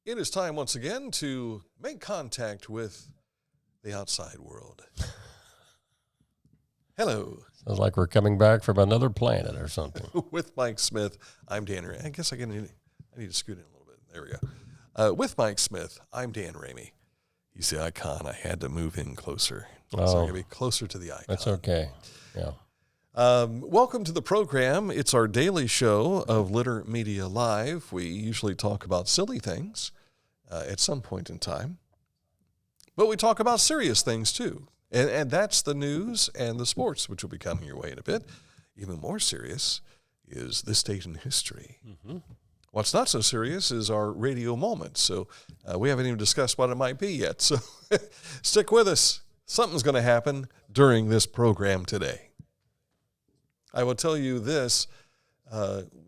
It is time once again to make contact with the outside world. Hello. Sounds like we're coming back from another planet or something. With Mike Smith, I'm Dan Ramey. I guess I need to scoot in a little bit. There we go. With Mike Smith, I'm Dan Ramey. He's the icon. I had to move in closer. So I'm going to be closer to the icon. That's okay. Yeah. Welcome to the program. It's our daily show of Litter Media Live. We usually talk about silly things at some point in time, but we talk about serious things too. And that's the news and the sports, which will be coming your way in a bit. Even more serious is this date in history. Mm-hmm. What's not so serious is our radio moment. So we haven't even discussed what it might be yet. So stick with us. Something's going to happen during this program today. I will tell you this,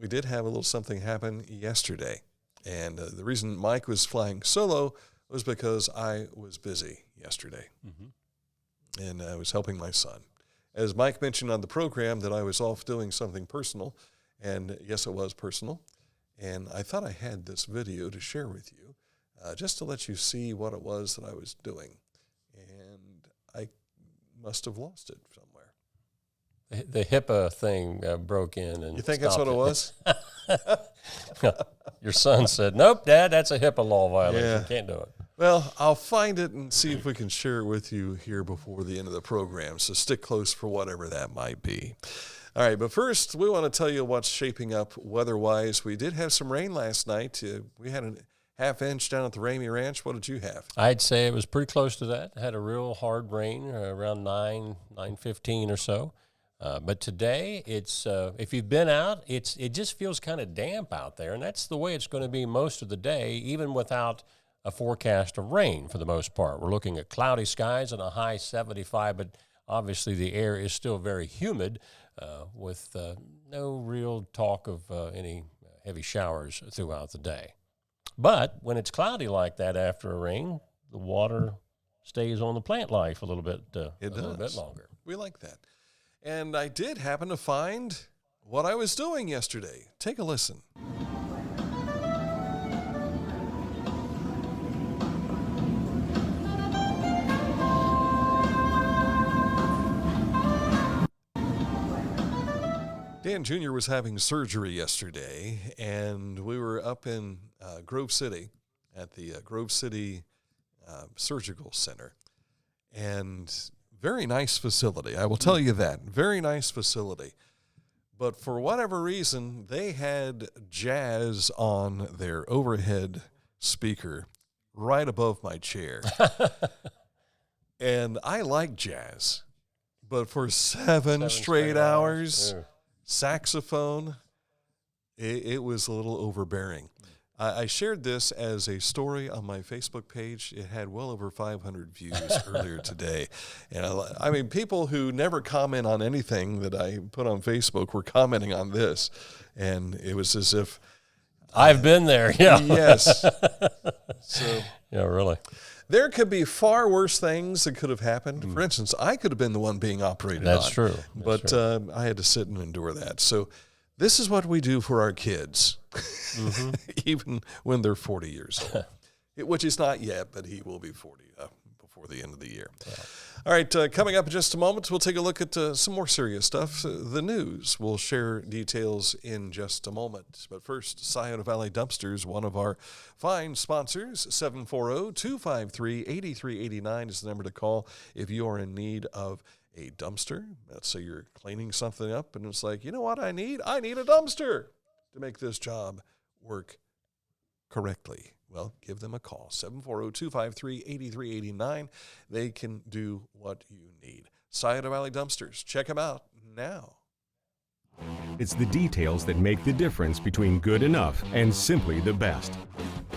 we did have a little something happen yesterday, and the reason Mike was flying solo was because I was busy yesterday, and I was helping my son. As Mike mentioned on the program that I was off doing something personal, and yes, it was personal, and I thought I had this video to share with you, just to let you see what it was that I was doing, and I must have lost it somewhere. The HIPAA thing broke in. And you think that's what it was? Your son said, nope, Dad, that's a HIPAA law violation. Yeah. Can't do it. Well, I'll find it and see if we can share it with you here before the end of the program. So stick close for whatever that might be. All right, but first, we want to tell you what's shaping up weather-wise. We did have some rain last night. We had a half inch down at the Ramey Ranch. What did you have? I'd say it was pretty close to that. Had a real hard rain around 9:15 or so. But today, it's if you've been out, it just feels kind of damp out there, and that's the way it's going to be most of the day, even without a forecast of rain for the most part. We're looking at cloudy skies and a high 75, but obviously the air is still very humid with no real talk of any heavy showers throughout the day. But when it's cloudy like that after a rain, the water stays on the plant life a little bit little bit longer. We like that. And I did happen to find what I was doing yesterday. Take a listen. Dan Jr. was having surgery yesterday, and we were up in Grove City at the Grove City Surgical Center. And very nice facility. I will tell you that. Very nice facility. But for whatever reason, they had jazz on their overhead speaker right above my chair. And I like jazz. But for seven straight hours, saxophone, it was a little overbearing. I shared this as a story on my Facebook page. It had well over 500 views earlier today. And I mean, people who never comment on anything that I put on Facebook were commenting on this. And it was as if... I've been there, yeah. Yes. So, yeah, really. There could be far worse things that could have happened. For instance, I could have been the one being operated on. That's true. But I had to sit and endure that. So this is what we do for our kids, even when they're 40 years old, which is not yet, but he will be 40 before the end of the year. Yeah. All right, coming up in just a moment, we'll take a look at some more serious stuff, the news. We'll share details in just a moment. But first, Scioto Valley Dumpsters, one of our fine sponsors, 740-253-8389 is the number to call if you are in need of a dumpster. Let's say you're cleaning something up and it's like, you know what I need? I need a dumpster to make this job work correctly. Well, give them a call, 740-253-8389. They can do what you need. Scioto Valley Dumpsters, check them out now. It's the details that make the difference between good enough and simply the best.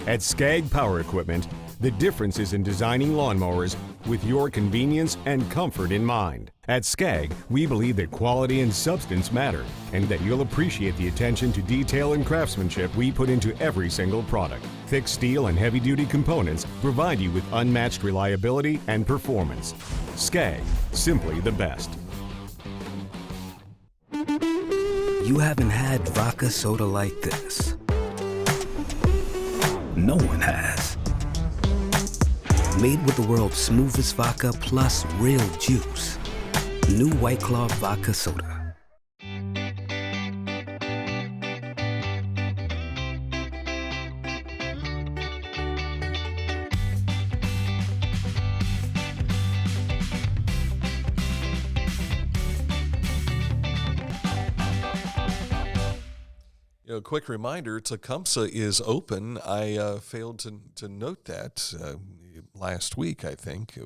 At Skag Power Equipment, the difference is in designing lawnmowers with your convenience and comfort in mind. At Skag, we believe that quality and substance matter, and that you'll appreciate the attention to detail and craftsmanship we put into every single product. Thick steel and heavy-duty components provide you with unmatched reliability and performance. Skag, simply the best. You haven't had vodka soda like this. no one has. Made with the world's smoothest vodka plus real juice. New White Claw Vodka Soda. Quick reminder, Tecumseh is open. I failed to note that last week, I think.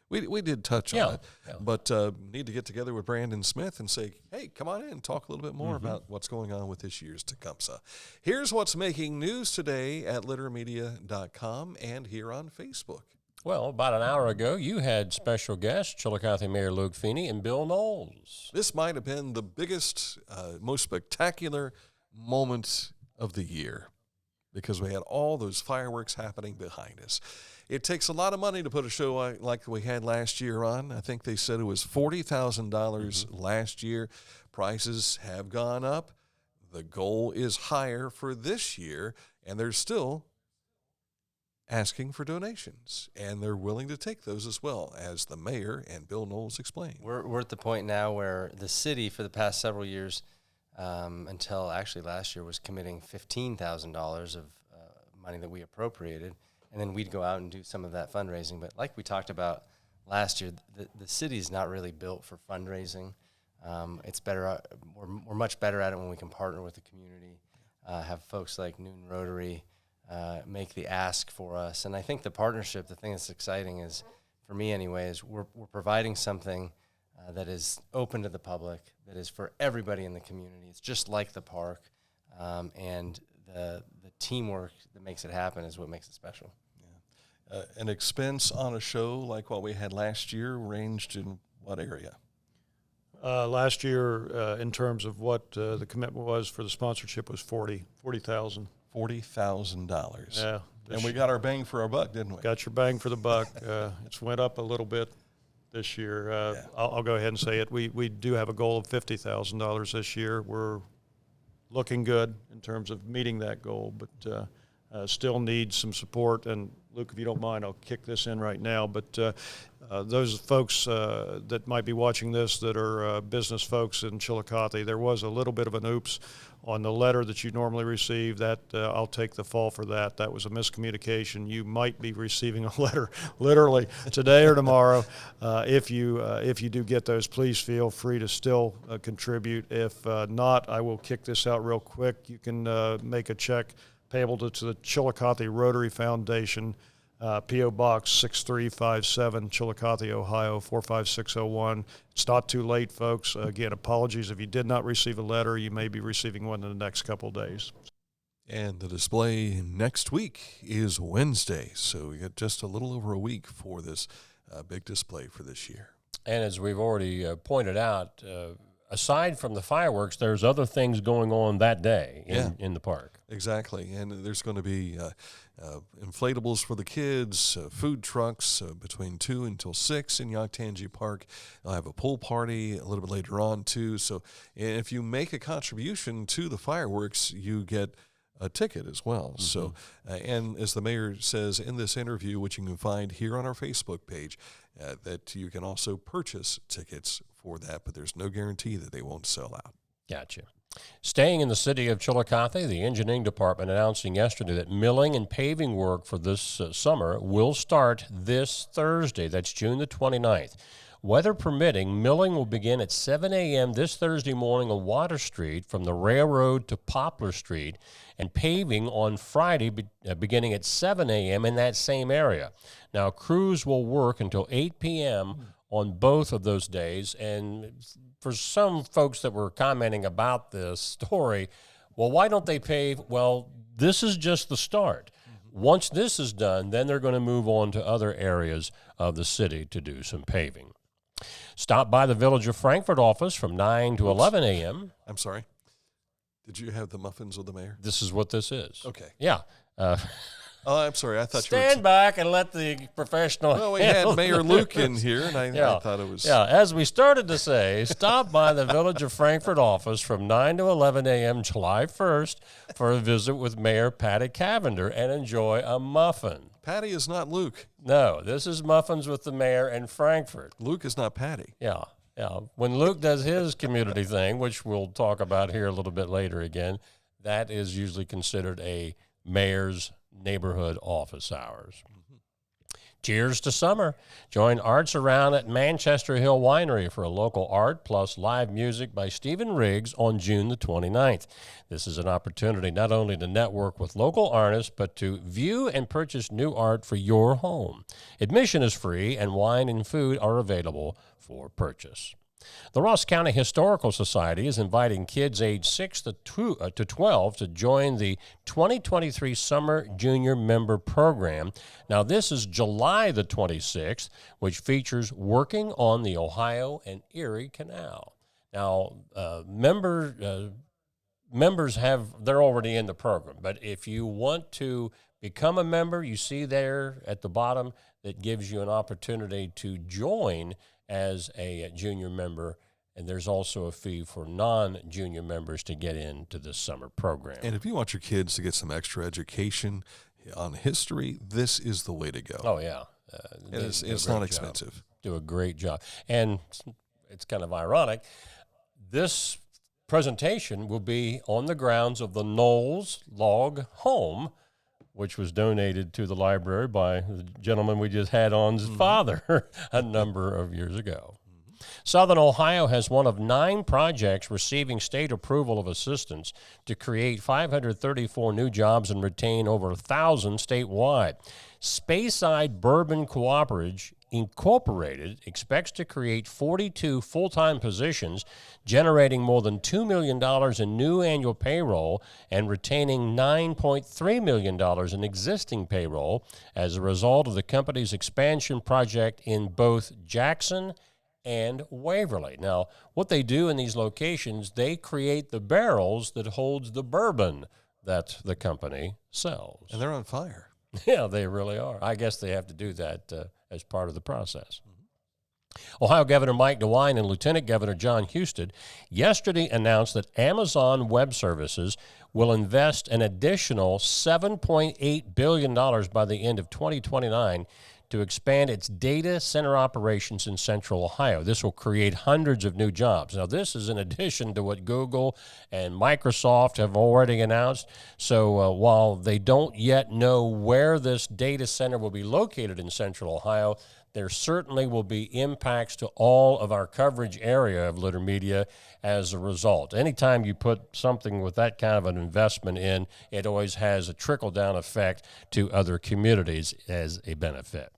We did touch on it, but need to get together with Brandon Smith and say, hey, come on in and talk a little bit more about what's going on with this year's Tecumseh. Here's what's making news today at littermedia.com and here on Facebook. Well, about an hour ago, you had special guests, Chillicothe Mayor Luke Feeney and Bill Knowles. This might have been the biggest, most spectacular moment of the year because we had all those fireworks happening behind us. It takes a lot of money to put a show like we had last year on. I think they said it was $40,000 last year. Prices have gone up. The goal is higher for this year, and they're still asking for donations, and they're willing to take those as well, as the mayor and Bill Knowles explained. We're at the point now where the city, for the past several years, until actually last year, was committing $15,000 of money that we appropriated, and then we'd go out and do some of that fundraising. But like we talked about last year, the city's not really built for fundraising. It's better. We're much better at it when we can partner with the community, have folks like Newton Rotary make the ask for us. And I think the partnership, the thing that's exciting is, for me anyway, is we're providing something that is open to the public, that is for everybody in the community. It's just like the park, and the teamwork that makes it happen is what makes it special. Yeah. An expense on a show like what we had last year ranged in what area? Last year, in terms of what the commitment was for the sponsorship, was $40,000. $40,000. Yeah. And we got our bang for our buck, didn't we? Got your bang for the buck. It's went up a little bit this year. I'll go ahead and say it. We do have a goal of $50,000 this year. We're looking good in terms of meeting that goal, but still need some support. And Luke, if you don't mind, I'll kick this in right now. But those folks that might be watching this that are business folks in Chillicothe, there was a little bit of an oops on the letter that you normally receive. That I'll take the fall for that. That was a miscommunication. You might be receiving a letter literally today or tomorrow. If you do get those, please feel free to still contribute. If not, I will kick this out real quick. You can make a check payable to the Chillicothe Rotary Foundation, P.O. Box 6357, Chillicothe, Ohio 45601. It's not too late, folks. Again, apologies if you did not receive a letter. You may be receiving one in the next couple of days. And the display next week is Wednesday, so we got just a little over a week for this big display for this year. And as we've already pointed out, aside from the fireworks, there's other things going on that day in the park. Exactly, and there's going to be inflatables for the kids, food trucks between 2 until 6 in Yaktangi Park. They'll have a pool party a little bit later on, too. So if you make a contribution to the fireworks, you get a ticket as well. Mm-hmm. So, and as the mayor says in this interview, which you can find here on our Facebook page, that you can also purchase tickets for that, but there's no guarantee that they won't sell out. Gotcha. Staying in the city of Chillicothe, the engineering department announcing yesterday that milling and paving work for this summer will start this Thursday. That's June the 29th. Weather permitting, milling will begin at 7 a.m. this Thursday morning on Water Street from the railroad to Poplar Street, and paving on Friday beginning at 7 a.m. in that same area. Now, crews will work until 8 p.m. on both of those days, and for some folks that were commenting about this story, well, why don't they pave? Well, this is just the start. Once this is done, then they're going to move on to other areas of the city to do some paving. Stop by the Village of Frankfort office from 9 to 11 a.m. I'm sorry. Did you have the muffins with the mayor? This is what this is. Okay. Yeah. Oh, I'm sorry. I thought you were. Stand back and let the professional. Well, we had Mayor Luke in here, and I thought it was. Yeah, as we started to say, stop by the Village of Frankfort office from 9 to 11 a.m. July 1st for a visit with Mayor Patty Cavender and enjoy a muffin. Patty is not Luke. No, this is Muffins with the Mayor in Frankfort. Luke is not Patty. Yeah. When Luke does his community thing, which we'll talk about here a little bit later again, that is usually considered a mayor's neighborhood office hours. Cheers to summer. Join Arts Around at Manchester Hill Winery for a local art plus live music by Stephen Riggs on June the 29th. This is an opportunity not only to network with local artists, but to view and purchase new art for your home. Admission is free, and wine and food are available for purchase. The Ross County Historical Society is inviting kids aged 6 to 12 to join the 2023 Summer Junior Member Program. Now, this is July the 26th, which features working on the Ohio and Erie Canal. Now, members they're already in the program, but if you want to become a member, you see there at the bottom that gives you an opportunity to join as a junior member, and there's also a fee for non-junior members to get into this summer program. And if you want your kids to get some extra education on history, this is the way to go. Oh, yeah. It's not expensive. Do a great job. And it's kind of ironic. This presentation will be on the grounds of the Knowles Log Home, which was donated to the library by the gentleman we just had on's father a number of years ago. Southern Ohio has one of 9 projects receiving state approval of assistance to create 534 new jobs and retain over 1,000 statewide. Speyside Bourbon Cooperative Incorporated expects to create 42 full-time positions, generating more than $2 million in new annual payroll and retaining $9.3 million in existing payroll as a result of the company's expansion project in both Jackson and Waverly. Now, what they do in these locations, they create the barrels that holds the bourbon that the company sells. And they're on fire. Yeah, they really are. I guess they have to do that as part of the process. Ohio Governor Mike DeWine and Lieutenant Governor John Husted yesterday announced that Amazon Web Services will invest an additional $7.8 billion by the end of 2029 to expand its data center operations in Central Ohio. This will create hundreds of new jobs. Now, this is in addition to what Google and Microsoft have already announced. So while they don't yet know where this data center will be located in Central Ohio, there certainly will be impacts to all of our coverage area of Litter Media as a result. Anytime you put something with that kind of an investment in, it always has a trickle-down effect to other communities as a benefit.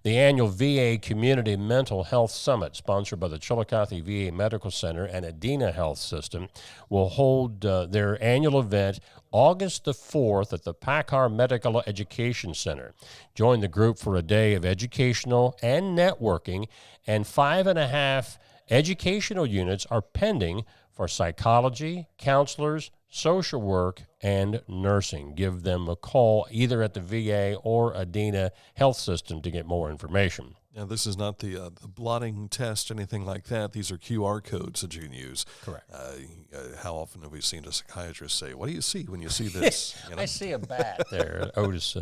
The annual VA Community Mental Health Summit, sponsored by the Chillicothe VA Medical Center and Adena Health System, will hold their annual event August the 4th at the Packard Medical Education Center. Join the group for a day of educational and networking, and 5.5 educational units are pending for psychology, counselors, social work, and nursing. Give them a call either at the VA or Adena Health System to get more information. Now, this is not the blotting test, anything like that. These are QR codes that you can use. Correct. How often have we seen a psychiatrist say, "What do you see when you see this?" You know? I see a bat there, Otis.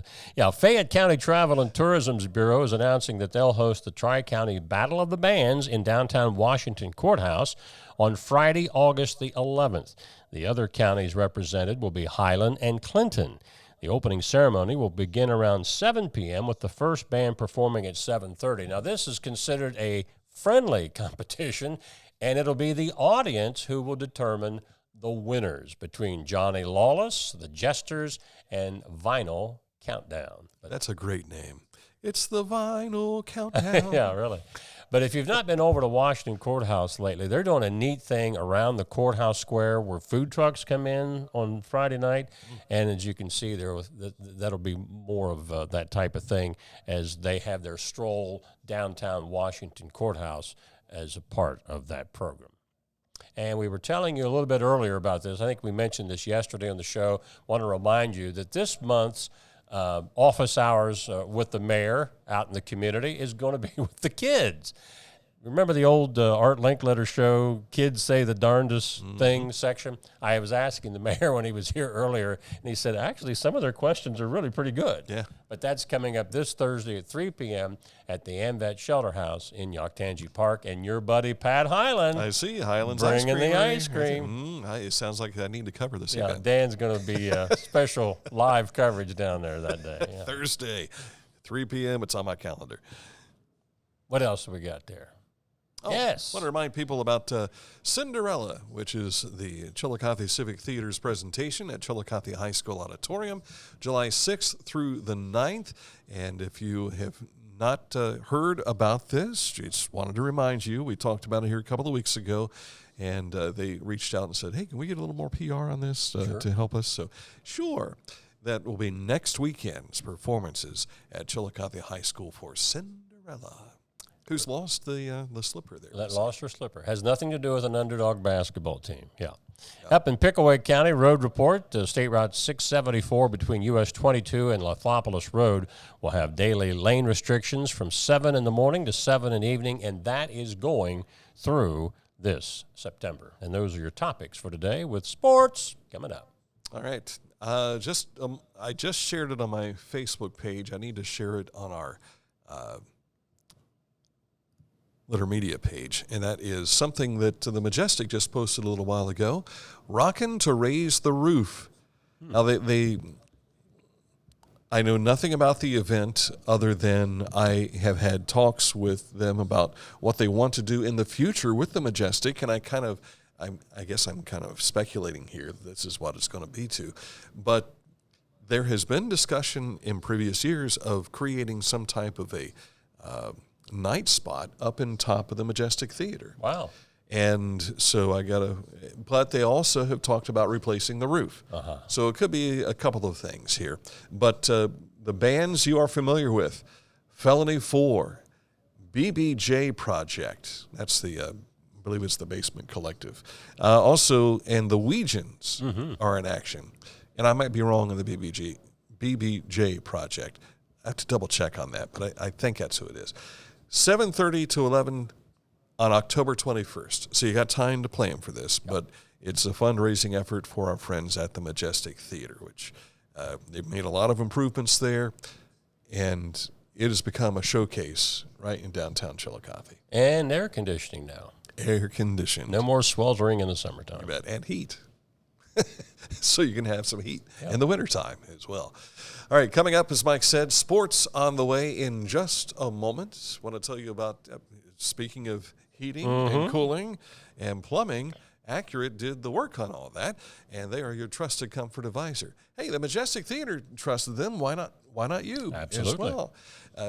Fayette County Travel and Tourism's Bureau is announcing that they'll host the Tri-County Battle of the Bands in downtown Washington Courthouse on Friday, August the 11th. The other counties represented will be Highland and Clinton. The opening ceremony will begin around 7 p.m. with the first band performing at 7:30. Now, this is considered a friendly competition, and it'll be the audience who will determine the winners between Johnny Lawless, the Jesters, and Vinyl Countdown. That's a great name. It's the Vinyl Countdown. Yeah, really. But if you've not been over to Washington Courthouse lately, they're doing a neat thing around the courthouse square where food trucks come in on Friday night. And as you can see, that'll be more of that type of thing as they have their stroll downtown Washington Courthouse as a part of that program. And we were telling you a little bit earlier about this. I think we mentioned this yesterday on the show. Want to remind you that this month's office hours with the mayor out in the community is going to be with the kids. Remember the old Art Linkletter show, Kids Say the Darndest Things section? I was asking the mayor when he was here earlier, and he said, actually, some of their questions are really pretty good. Yeah. But that's coming up this Thursday at 3 p.m. at the AmVet Shelter House in Yoctangi Park. And your buddy, Pat Highland. I see Highland's bringing ice cream. the ice cream. It sounds like I need to cover this Yeah, again. Dan's going to be special live coverage down there that day. Yeah. Thursday, 3 p.m. It's on my calendar. What else have we got there? Yes. I want to remind people about Cinderella, which is the Chillicothe Civic Theater's presentation at Chillicothe High School Auditorium, July 6th through the 9th. And if you have not heard about this, just wanted to remind you, we talked about it here a couple of weeks ago, and they reached out and said, hey, can we get a little more PR on this to help us? So, sure. That will be next weekend's performances at Chillicothe High School for Cinderella. Who's lost the slipper there? That lost her slipper. Has nothing to do with an underdog basketball team. Yeah. Up in Pickaway County, road report, State Route 674 between US 22 and Lathopolis Road will have daily lane restrictions from 7 in the morning to 7 in the evening, and that is going through this September. And those are your topics for today with sports coming up. All right. I just shared it on my Facebook page. I need to share it on our Litter Media page, and that is something that the Majestic just posted a little while ago. Rockin' to Raise the Roof. Now, I know nothing about the event other than I have had talks with them about what they want to do in the future with the Majestic, and I guess I'm kind of speculating here that this is what it's going to be to. But there has been discussion in previous years of creating some type of a night spot up in top of the Majestic Theater. Wow. And so but they also have talked about replacing the roof. So it could be a couple of things here. But the bands you are familiar with, Felony 4, BBJ Project, that's I believe it's the Basement Collective. Also, and the Weegians are in action. And I might be wrong on the BBJ Project. I have to double check on that, but I think that's who it is. 7:30 to 11 on October 21st. So you got time to plan for this, but it's a fundraising effort for our friends at the Majestic Theater, which they've made a lot of improvements there, and it has become a showcase right in downtown Chillicothe. And air conditioning now. Air conditioned. No more sweltering in the summertime. You bet. And heat. So you can have some heat in the wintertime as well. All right, coming up, as Mike said, sports on the way in just a moment. Want to tell you about, speaking of heating and cooling and plumbing, Accurate did the work on all that, and they are your trusted comfort advisor. Hey, the Majestic Theater trusted them. Why not you Absolutely. as well?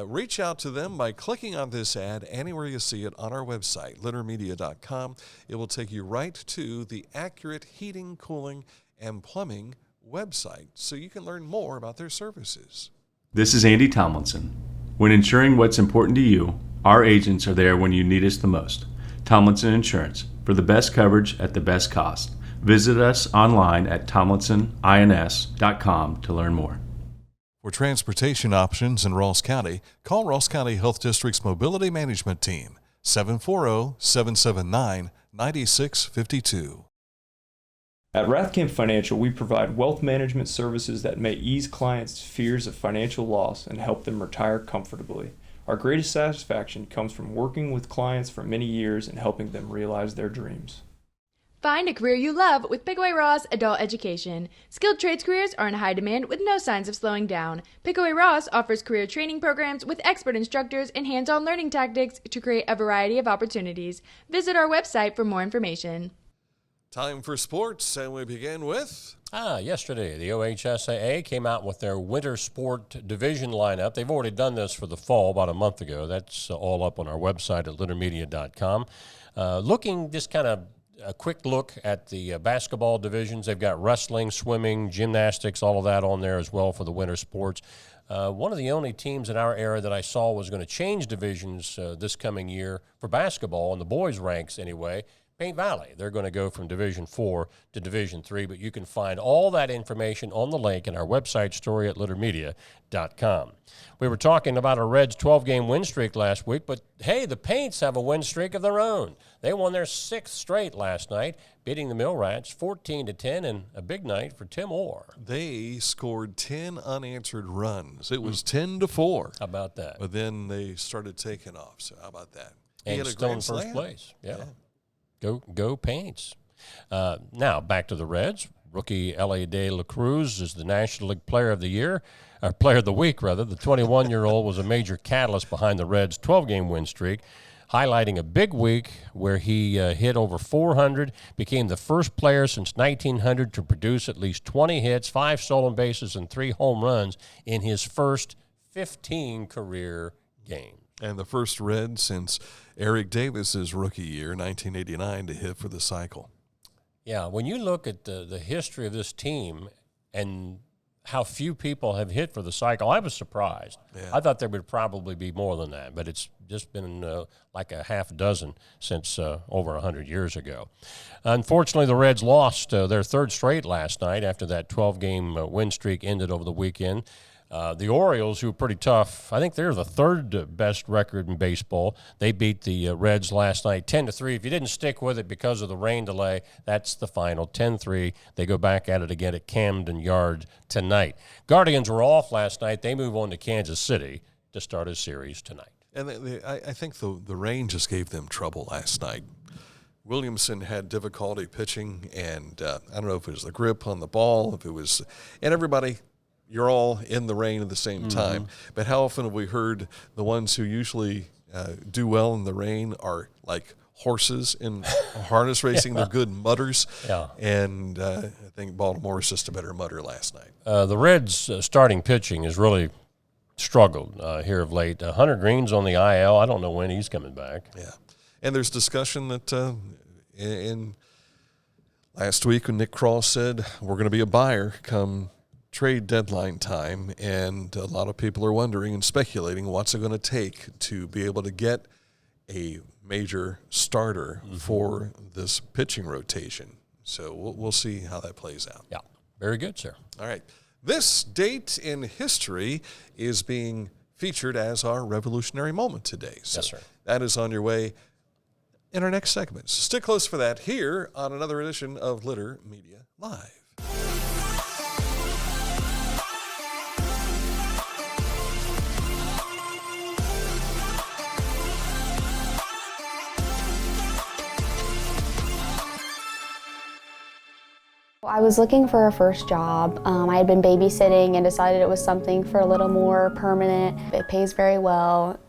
Reach out to them by clicking on this ad anywhere you see it on our website, littermedia.com. It will take you right to the Accurate Heating, Cooling, and Plumbing website so you can learn more about their services. This is Andy Tomlinson. When ensuring what's important to you, our agents are there when you need us the most. Tomlinson Insurance, for the best coverage at the best cost. Visit us online at tomlinsonins.com to learn more. For transportation options in Ross County, call Ross County Health District's Mobility Management Team, 740-779-9652. At Rathkamp Financial, we provide wealth management services that may ease clients' fears of financial loss and help them retire comfortably. Our greatest satisfaction comes from working with clients for many years and helping them realize their dreams. Find a career you love with Pickaway Ross Adult Education. Skilled trades careers are in high demand with no signs of slowing down. Pickaway Ross offers career training programs with expert instructors and hands-on learning tactics to create a variety of opportunities. Visit our website for more information. Time for sports, and we begin with... Yesterday, the OHSAA came out with their winter sport division lineup. They've already done this for the fall about a month ago. That's all up on our website at littermedia.com. Looking just kind of a quick look at the basketball divisions. They've got wrestling, swimming, gymnastics, all of that on there as well for the winter sports. One of the only teams in our area that I saw was going to change divisions this coming year for basketball, in the boys' ranks anyway. Paint Valley. They're going to go from Division 4 to Division 3, but you can find all that information on the link in our website story at littermedia.com. We were talking about a Reds 12-game win streak last week, but hey, the Paints have a win streak of their own. They won their 6th straight last night, beating the Mill Rats 14-10, and a big night for Tim Orr. They scored 10 unanswered runs. It was 10-4. How about that? But then they started taking off. So how about that? And had a still in grand first slam. place. Yeah. Go Paints. Now, back to the Reds. Rookie Ellie De La Cruz is the National League Player of the Year, or Player of the Week, rather. The 21-year-old was a major catalyst behind the Reds' 12-game win streak, highlighting a big week where he hit over 400, became the first player since 1900 to produce at least 20 hits, 5 stolen bases, and 3 home runs in his first 15 career games. And the first Red since Eric Davis's rookie year, 1989, to hit for the cycle. Yeah, when you look at the history of this team and how few people have hit for the cycle, I was surprised. Yeah. I thought there would probably be more than that, but it's just been like a half dozen since over 100 years ago. Unfortunately, the Reds lost their 3rd straight last night after that 12-game win streak ended over the weekend. The Orioles, who are pretty tough, I think they're the 3rd best record in baseball. They beat the Reds last night 10-3. If you didn't stick with it because of the rain delay, that's the final, 10-3. They go back at it again at Camden Yards tonight. Guardians were off last night. They move on to Kansas City to start a series tonight. And I think the rain just gave them trouble last night. Williamson had difficulty pitching, and I don't know if it was the grip on the ball, if it was – and everybody – you're all in the rain at the same time. But how often have we heard the ones who usually do well in the rain are like horses in harness racing? They're good mudders. Yeah. And I think Baltimore is just a better mudder last night. The Reds' starting pitching has really struggled here of late. Hunter Green's on the IL. I don't know when he's coming back. Yeah. And there's discussion that in last week when Nick Cross said we're going to be a buyer come trade deadline time, and a lot of people are wondering and speculating what's it going to take to be able to get a major starter for this pitching rotation. So we'll see how that plays out. Yeah, very good, sir. All right. This date in history is being featured as our revolutionary moment today. So yes, sir. That is on your way in our next segment. So stick close for that here on another edition of Litter Media Live. I was looking for a first job. I had been babysitting and decided it was something for a little more permanent. It pays very well.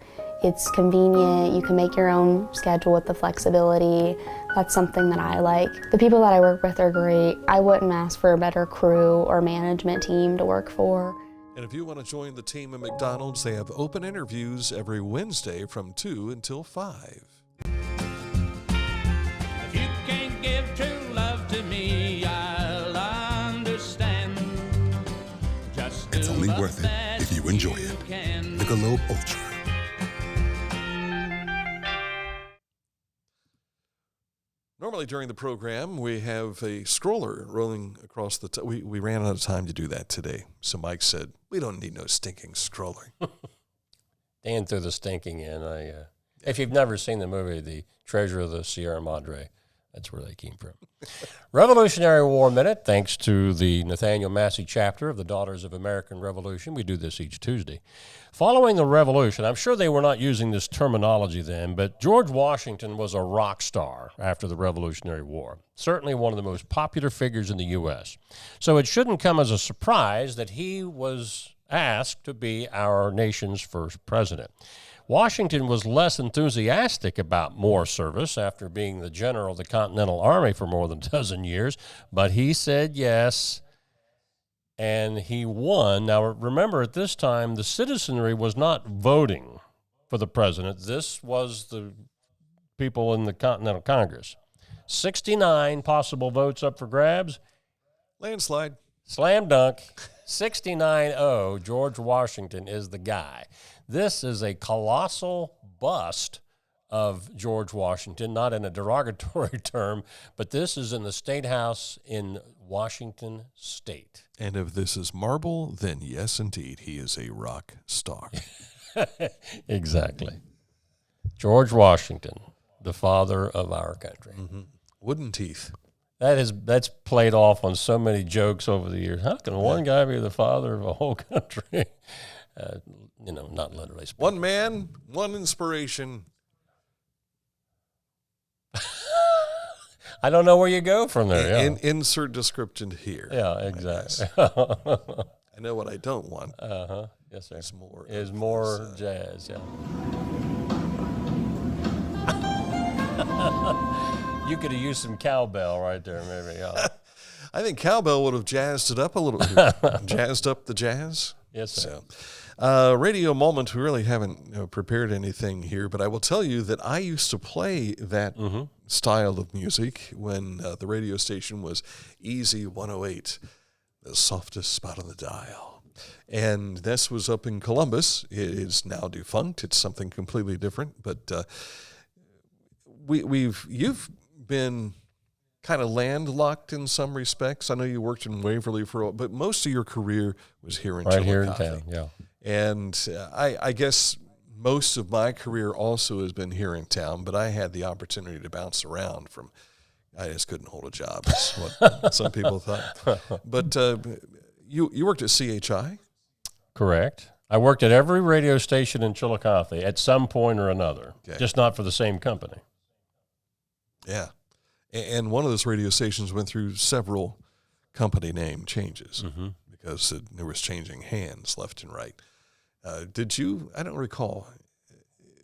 It's convenient. You can make your own schedule with the flexibility. That's something that I like. The people that I work with are great. I wouldn't ask for a better crew or management team to work for. And if you want to join the team at McDonald's, they have open interviews every Wednesday from 2 until 5. If you can't give true love to me, I'll understand. Just it's only worth it if you enjoy it. Michelob Ultra. Normally during the program, we have a scroller rolling across the we ran out of time to do that today. So Mike said, we don't need no stinking scroller. Dan threw the stinking in. If you've never seen the movie, The Treasure of the Sierra Madre, that's where they came from. Revolutionary War Minute, thanks to the Nathaniel Massey chapter of the Daughters of American Revolution. We do this each Tuesday. Following the Revolution, I'm sure they were not using this terminology then, but George Washington was a rock star after the Revolutionary War, certainly one of the most popular figures in the U.S. So it shouldn't come as a surprise that he was asked to be our nation's first president. Washington was less enthusiastic about more service after being the general of the Continental Army for more than a dozen years, but he said yes, and he won. Now, remember, at this time, the citizenry was not voting for the president. This was the people in the Continental Congress. 69 possible votes up for grabs. Landslide. Slam dunk. 69-0, George Washington is the guy. This is a colossal bust of George Washington, not in a derogatory term, but this is in the State House in Washington State. And if this is marble, then yes, indeed, he is a rock star. Exactly. George Washington, the father of our country. Mm-hmm. Wooden teeth. That's played off on so many jokes over the years. How can one guy be the father of a whole country? Not literally speaking. One man, one inspiration. I don't know where you go from there. Yeah. Insert description here. Yeah, exactly. I know what I don't want. Yes, sir. Is more jazz. Yeah. You could have used some cowbell right there, maybe. Yeah. I think cowbell would have jazzed it up a little. Jazzed up the jazz. Yes, sir. So, radio moment. We really haven't prepared anything here, but I will tell you that I used to play that style of music when the radio station was Easy 108, the softest spot on the dial. And this was up in Columbus. It is now defunct. It's something completely different. But you've been kind of landlocked in some respects. I know you worked in Waverly for a while, but most of your career was here in Chillicothe. Right here in town, yeah. And I guess most of my career also has been here in town, but I had the opportunity to bounce around from, I just couldn't hold a job, is what some people thought. But you worked at CHI? Correct. I worked at every radio station in Chillicothe at some point or another, just not for the same company. Yeah. And one of those radio stations went through several company name changes because there was changing hands left and right. Did you, I don't recall,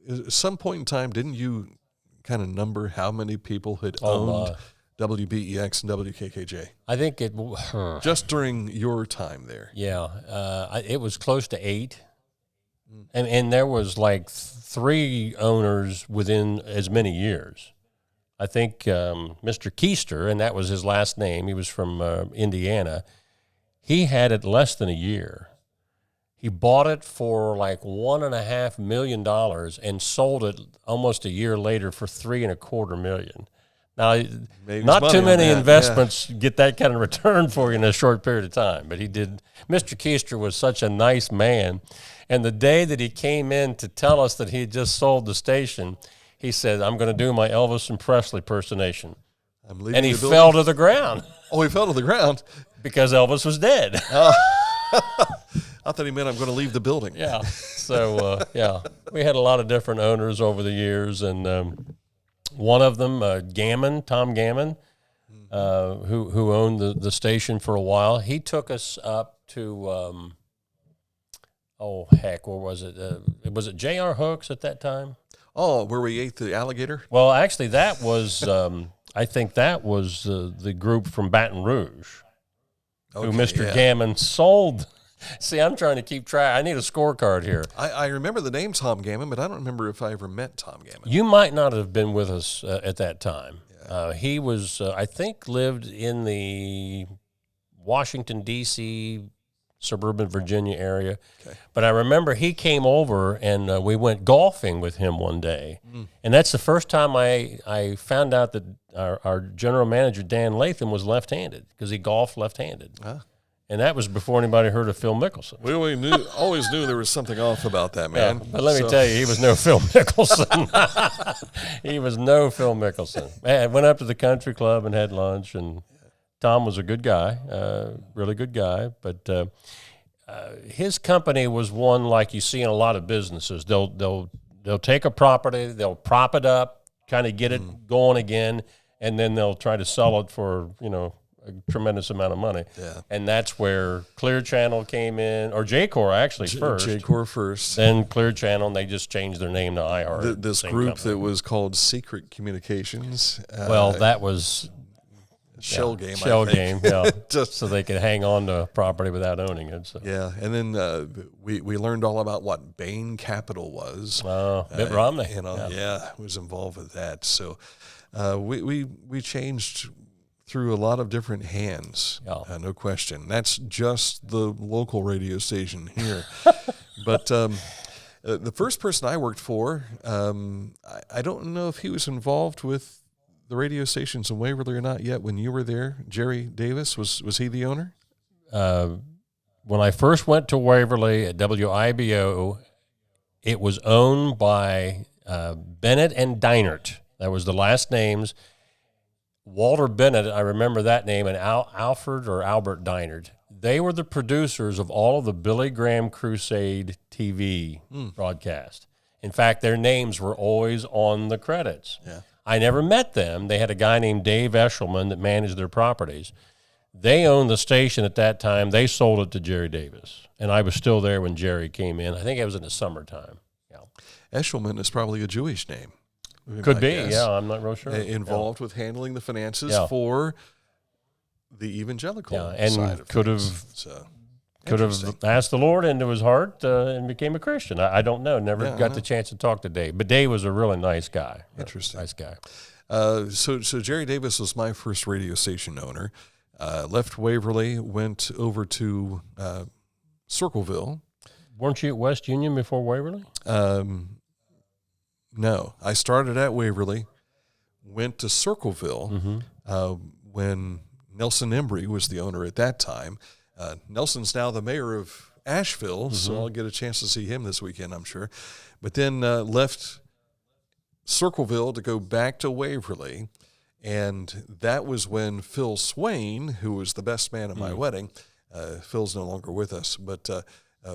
at some point in time, didn't you kind of number how many people had owned WBEX and WKKJ? I think it... just during your time there. Yeah. It was close to 8. And there was like 3 owners within as many years. I think Mr. Keister, and that was his last name, he was from Indiana, he had it less than a year. He bought it for like $1.5 million and sold it almost a year later for $3.25 million. Now, not too many investments get that kind of return for you in a short period of time, but he did. Mr. Keister was such a nice man, and the day that he came in to tell us that he had just sold the station, he said, "I'm going to do my Elvis and Presley impersonation." And he fell to the ground. Oh, he fell to the ground? Because Elvis was dead. I thought he meant I'm going to leave the building. Yeah. So, we had a lot of different owners over the years, and one of them, Tom Gammon, who owned the station for a while, he took us up to, where was it? Was it J.R. Hooks at that time? Oh, where we ate the alligator? Well, actually, that was, I think that was the group from Baton Rouge, who Mr. Gammon sold. See, I'm trying to keep track. I need a scorecard here. I remember the name Tom Gammon, but I don't remember if I ever met Tom Gammon. You might not have been with us at that time. Yeah. He was, I think, lived in the Washington, D.C., suburban Virginia area. Okay. But I remember he came over, and we went golfing with him one day. And that's the first time I found out that our general manager, Dan Latham, was left-handed because he golfed left-handed. And that was before anybody heard of Phil Mickelson. We always knew there was something off about that, man. Yeah, but let me tell you, he was no Phil Mickelson. He was no Phil Mickelson. I went up to the country club and had lunch, and Tom was a good guy, really good guy. But his company was one like you see in a lot of businesses. They'll take a property, they'll prop it up, kind of get it going again, and then they'll try to sell it for, a tremendous amount of money. Yeah. And that's where Clear Channel came in, or J-Corps actually first. J-Corps first. Then Clear Channel, and they just changed their name to iHeart. This group company that was called Secret Communications. Well, that was shell game, Shell game, yeah. Just so they could hang on to property without owning it. So. Yeah, and then we learned all about what Bain Capital was. Mitt Romney. Was involved with that. So we changed through a lot of different hands, no question. That's just the local radio station here. But the first person I worked for, I don't know if he was involved with the radio stations in Waverly or not yet when you were there. Jerry Davis, was he the owner? When I first went to Waverly at WIBO, it was owned by Bennett and Deinert. That was the last names. Walter Bennett, I remember that name, and Alfred or Albert Deinert. They were the producers of all of the Billy Graham Crusade TV broadcast. In fact, their names were always on the credits. Yeah. I never met them. They had a guy named Dave Eshelman that managed their properties. They owned the station at that time. They sold it to Jerry Davis, and I was still there when Jerry came in. I think it was in the summertime. Yeah. Eshelman is probably a Jewish name. Could be, yeah, I'm not real sure. Involved with handling the finances for the evangelical and side of could things. could have asked the Lord into his heart and became a Christian. I don't know. Never got the chance to talk to Dave, but Dave was a really nice guy. Interesting, nice guy. So Jerry Davis was my first radio station owner. Left Waverly, went over to Circleville. Weren't you at West Union before Waverly? No, I started at Waverly, went to Circleville when Nelson Embry was the owner at that time. Nelson's now the mayor of Asheville, so I'll get a chance to see him this weekend, I'm sure. But then left Circleville to go back to Waverly, and that was when Phil Swain, who was the best man at my wedding, Phil's no longer with us, but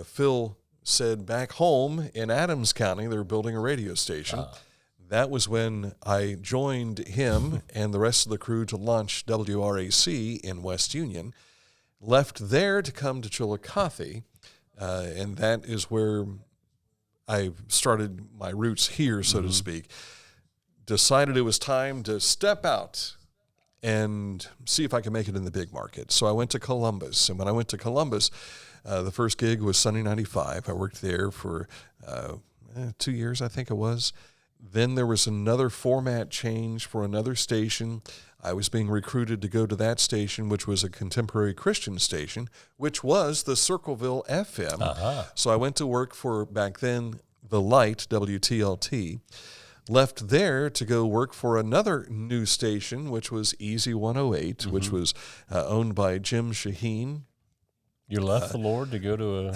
Phil said back home in Adams County, they were building a radio station. That was when I joined him and the rest of the crew to launch WRAC in West Union. Left there to come to Chillicothe, and that is where I started my roots here, so to speak. Decided it was time to step out and see if I could make it in the big market. So I went to Columbus, and when I went to Columbus, the first gig was Sunny 95. I worked there for 2 years, I think it was. Then there was another format change for another station. I was being recruited to go to that station, which was a contemporary Christian station, which was the Circleville FM. So I went to work for, back then, The Light, WTLT. Left there to go work for another new station, which was Easy 108, which was owned by Jim Shaheen. You left the Lord to go to a...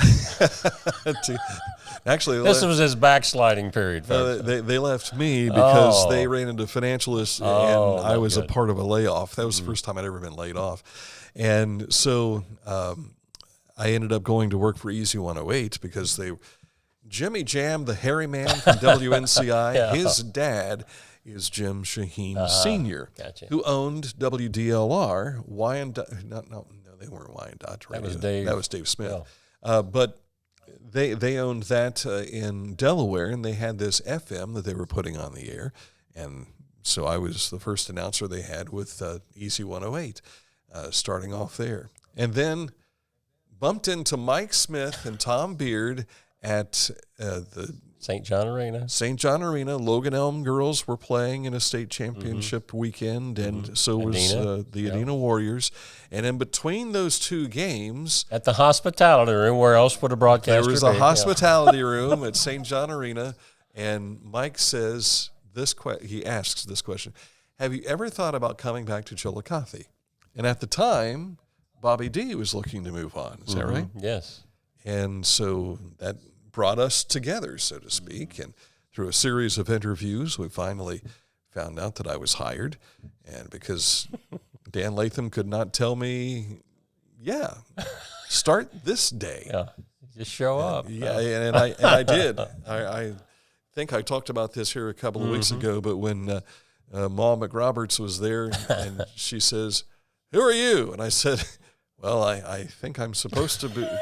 Actually, this was his backsliding period. They left me because they ran into financialists, and I was a part of a layoff. That was the first time I'd ever been laid off. And so I ended up going to work for Easy 108 because Jimmy Jam, the hairy man from WNCI, his dad is Jim Shaheen Sr., who owned WDLR, they weren't Wyandotte Radio. That was Dave Smith. Yeah. But they owned that in Delaware, and they had this FM that they were putting on the air. And so I was the first announcer they had with Easy 108, starting off there. And then bumped into Mike Smith and Tom Beard at the St. John Arena. St. John Arena. Logan Elm girls were playing in a state championship weekend, and so was the Adena Warriors. And in between those two games... At the hospitality room, where else would a broadcaster be? There was a hospitality room at St. John Arena, and Mike says he asks this question, have you ever thought about coming back to Chillicothe? And at the time, Bobby D was looking to move on. Is that right? Yes. And so that brought us together, so to speak. And through a series of interviews, we finally found out that I was hired. And because Dan Latham could not tell me, start this day. Yeah, just show up. Yeah, and I did. I think I talked about this here a couple of weeks ago, but when Ma McRoberts was there, and she says, who are you? And I said, well, I think I'm supposed to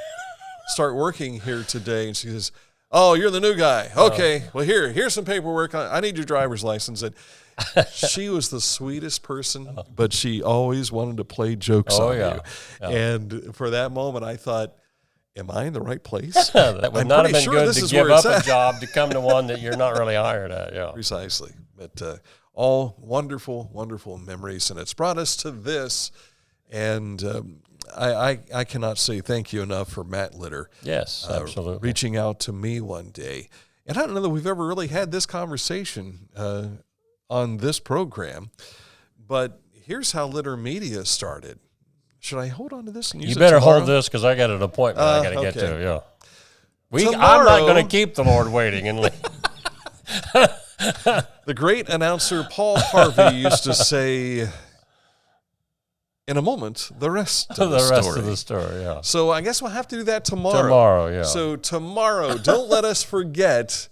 start working here today. And she says, oh, you're the new guy. Okay, well, here's some paperwork. I need your driver's license. And she was the sweetest person, but she always wanted to play jokes on you. Yeah. And for that moment, I thought, am I in the right place? That would not have been good to give up a job to come to one that you're not really hired at. Yeah, precisely. But all wonderful, wonderful memories. And it's brought us to this. And I cannot say thank you enough for Matt Litter. Yes, absolutely. Reaching out to me one day And I don't know that we've ever really had this conversation on this program, but here's how Litter Media started. Should I hold on to this and use You it better tomorrow? hold this because I got an appointment I got to get okay. to. Yeah, I'm Tomorrow- not going to keep the Lord waiting. And The great announcer Paul Harvey used to say, in a moment, the rest of the story. rest of the story. Yeah. So I guess we'll have to do that tomorrow. Tomorrow, yeah. So tomorrow, don't let us forget,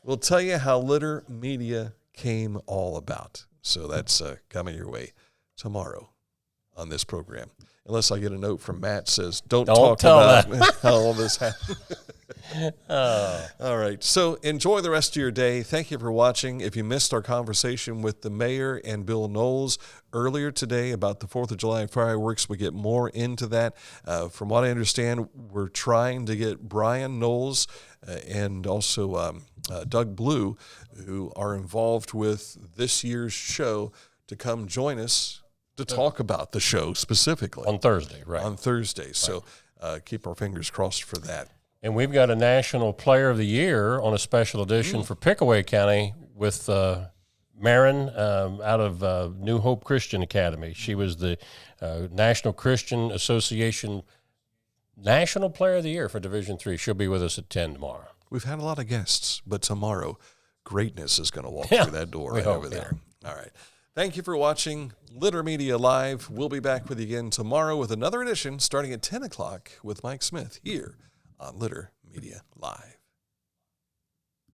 we'll tell you how Litter Media came all about. So that's coming your way tomorrow on this program. Unless I get a note from Matt says, don't talk tell about how all this happened. All right. So enjoy the rest of your day. Thank you for watching. If you missed our conversation with the mayor and Bill Knowles earlier today about the 4th of July fireworks, we get more into that. From what I understand, we're trying to get Brian Knowles and also Doug Blue, who are involved with this year's show, to come join us to talk about the show specifically. On Thursday, right. On Thursday. So keep our fingers crossed for that. And we've got a National Player of the Year on a special edition for Pickaway County with Marin out of New Hope Christian Academy. She was the National Christian Association National Player of the Year for Division III. She'll be with us at 10 tomorrow. We've had a lot of guests, but tomorrow, greatness is going to walk through that door right over there. All right. Thank you for watching Litter Media Live. We'll be back with you again tomorrow with another edition starting at 10 o'clock with Mike Smith here on Litter Media Live.